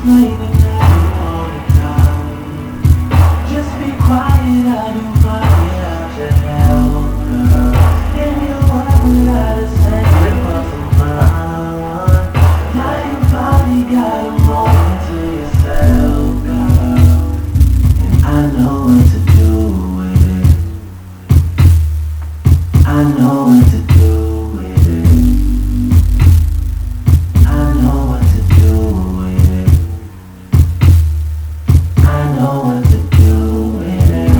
explaining how you want it done. Just be quiet, I do find it out to help, girl. And you want without a second for some fun. Now you finally got a moment to yourself, girl. And I know what to do with it. I know what to do with it. I know what to do with it. I know what to do with it.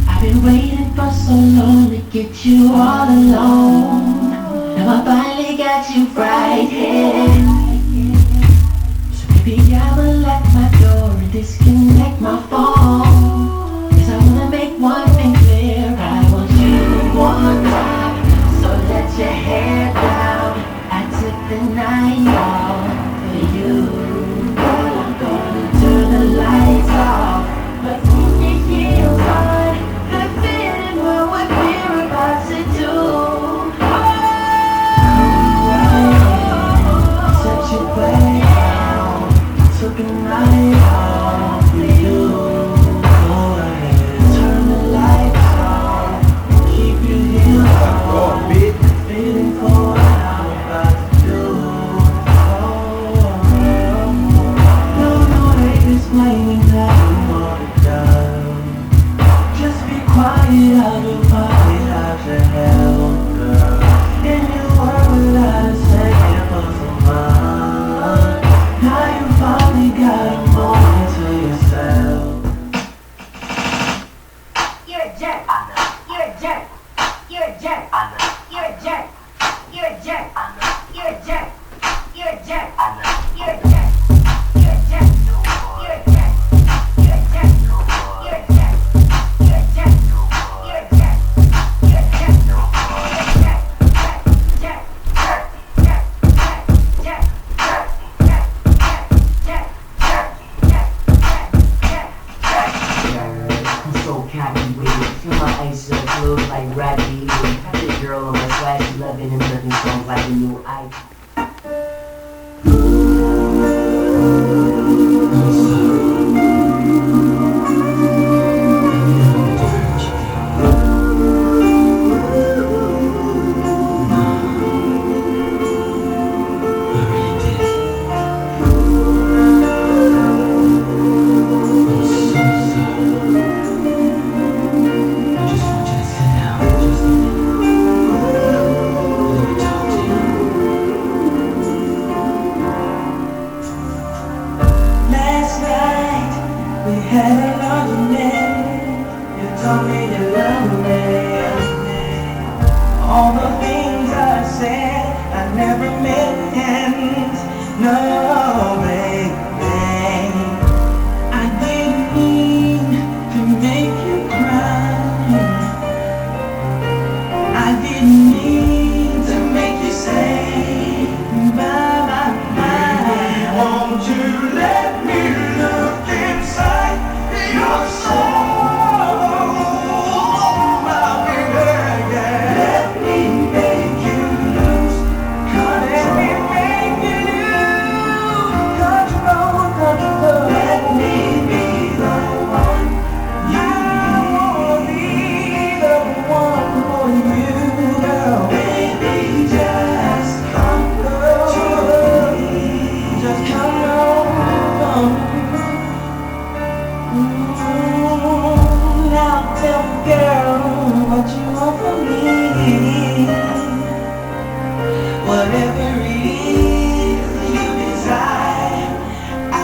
I've been waiting for so long to get you all alone. Now I finally got you right here. So baby, I'ma lock my door and disconnect my phone. 'Cause I wanna make one thing clear, I want you one time. So let your hair down, I took the night off for you. Girl, I'm gonna turn the lights off, but keep your heels on. The feeling what we're about to do. Set your way out, took a night off for you. Go ahead, turn the lights off, keep your heels on. Feeling for what I'm about to do. No, ain't explaining how you want it done. Just be quiet, I'll do find out to help, girl. And you work without a second for some fun. Now you finally got a moment to yourself. You're a jerk. You're a jerk. You're a jerk. You're a jerk. You're a jerk. You're a jerk. You're a jerk. You're a jerk. You're a jerk. You're a jerk. You're a jerk. You're a jerk. You're a jerk. You're a jerk. You're a jerk. I'm so cocky with it. Feel my ice up clothes like Rocky. Got this girl on my side, she loving and loving songs like a new ice. Last night we had an argument. You told me you love me. All the things I said I never meant. No, baby, I didn't mean to make you cry. I didn't mean to make you say bye bye bye. Won't you let me look inside your soul, my baby? Let me make you lose control. Let me make you lose control. Let me be the one. I wanna be the one for you, girl. Baby, just come to me. Just come on. Now tell me, girl, what you want from me. Whatever it is you desire, I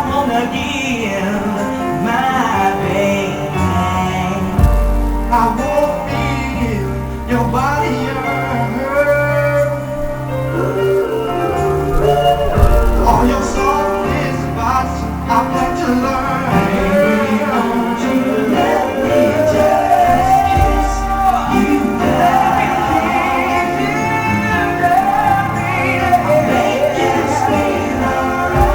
wanna give my baby. I wanna feel your body hurt. All your softest spots I've got to learn.